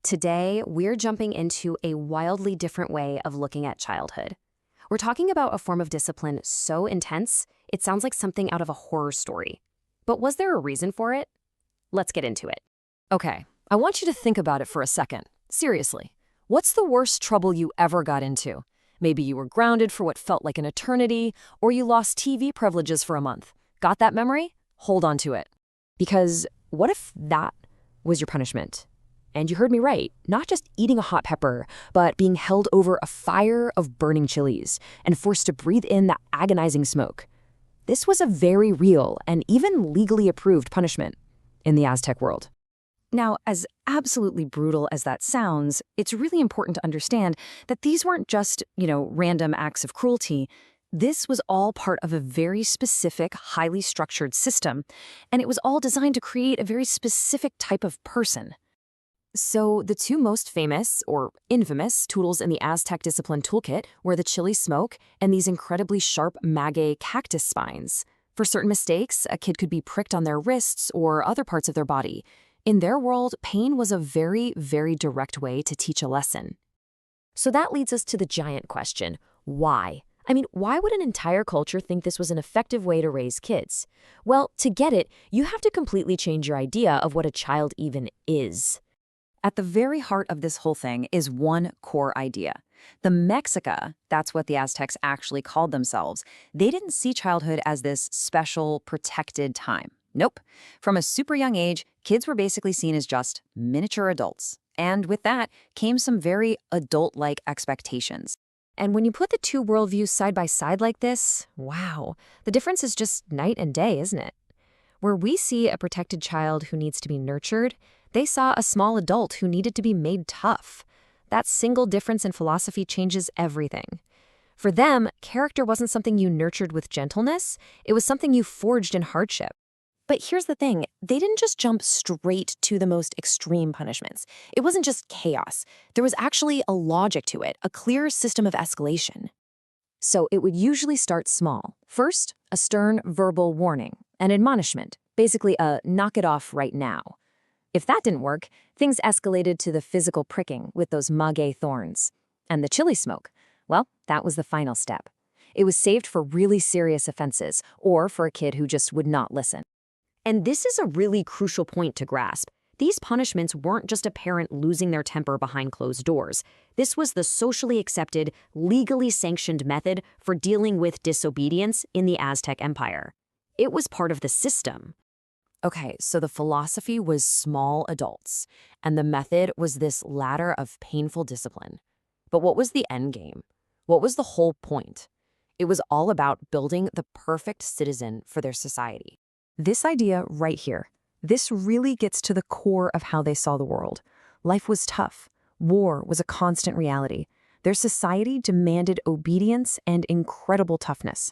Today, we're jumping into a wildly different way of looking at childhood. We're talking about a form of discipline so intense, it sounds like something out of a horror story. But was there a reason for it? Let's get into it. Okay, I want you to think about it for a second. Seriously, what's the worst trouble you ever got into? Maybe you were grounded for what felt like an eternity, or you lost TV privileges for a month. Got that memory? Hold on to it. Because what if that was your punishment? And you heard me right, not just eating a hot pepper, but being held over a fire of burning chilies and forced to breathe in that agonizing smoke. This was a very real and even legally approved punishment in the Aztec world. Now, as absolutely brutal as that sounds, it's really important to understand that these weren't just, random acts of cruelty. This was all part of a very specific, highly structured system, and it was all designed to create a very specific type of person. So the two most famous, or infamous, tools in the Aztec discipline toolkit were the chili smoke and these incredibly sharp maguey cactus spines. For certain mistakes, a kid could be pricked on their wrists or other parts of their body. In their world, pain was a very, very direct way to teach a lesson. So that leads us to the giant question, why? Why would an entire culture think this was an effective way to raise kids? Well, to get it, you have to completely change your idea of what a child even is. At the very heart of this whole thing is one core idea. The Mexica, that's what the Aztecs actually called themselves, they didn't see childhood as this special, protected time. Nope. From a super young age, kids were basically seen as just miniature adults. And with that came some very adult-like expectations. And when you put the two worldviews side by side like this, wow, the difference is just night and day, isn't it? Where we see a protected child who needs to be nurtured, they saw a small adult who needed to be made tough. That single difference in philosophy changes everything. For them, character wasn't something you nurtured with gentleness, it was something you forged in hardship. But here's the thing, they didn't just jump straight to the most extreme punishments. It wasn't just chaos. There was actually a logic to it, a clear system of escalation. So it would usually start small. First, a stern verbal warning, an admonishment, basically a knock it off right now. If that didn't work, things escalated to the physical pricking with those maguey thorns. And the chili smoke, well, that was the final step. It was saved for really serious offenses, or for a kid who just would not listen. And this is a really crucial point to grasp. These punishments weren't just a parent losing their temper behind closed doors. This was the socially accepted, legally sanctioned method for dealing with disobedience in the Aztec Empire. It was part of the system. Okay, so the philosophy was small adults, and the method was this ladder of painful discipline. But what was the end game? What was the whole point? It was all about building the perfect citizen for their society. This idea right here, this really gets to the core of how they saw the world. Life was tough. War was a constant reality. Their society demanded obedience and incredible toughness.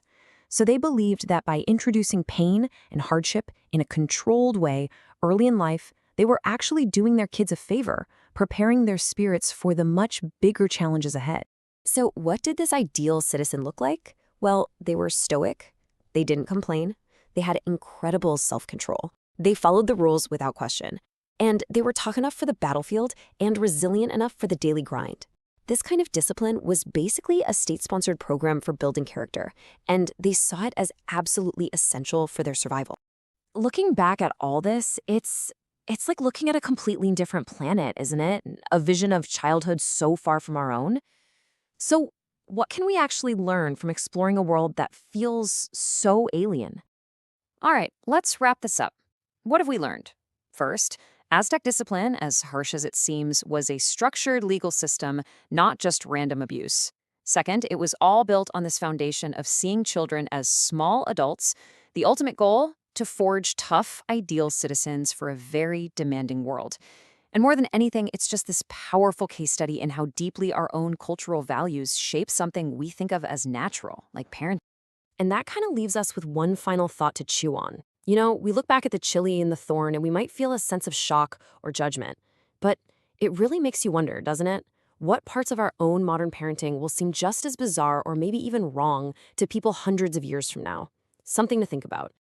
So they believed that by introducing pain and hardship in a controlled way early in life, they were actually doing their kids a favor, preparing their spirits for the much bigger challenges ahead. So what did this ideal citizen look like? Well, they were stoic. They didn't complain. They had incredible self-control. They followed the rules without question. And they were tough enough for the battlefield and resilient enough for the daily grind. This kind of discipline was basically a state-sponsored program for building character, and they saw it as absolutely essential for their survival. Looking back at all this, it's like looking at a completely different planet, isn't it? A vision of childhood so far from our own. So what can we actually learn from exploring a world that feels so alien? All right, let's wrap this up. What have we learned? First, Aztec discipline, as harsh as it seems, was a structured legal system, not just random abuse. Second, it was all built on this foundation of seeing children as small adults, the ultimate goal, to forge tough, ideal citizens for a very demanding world. And more than anything, it's just this powerful case study in how deeply our own cultural values shape something we think of as natural, like parenting. And that kind of leaves us with one final thought to chew on. We look back at the chili and the thorn and we might feel a sense of shock or judgment. But it really makes you wonder, doesn't it? What parts of our own modern parenting will seem just as bizarre or maybe even wrong to people hundreds of years from now? Something to think about.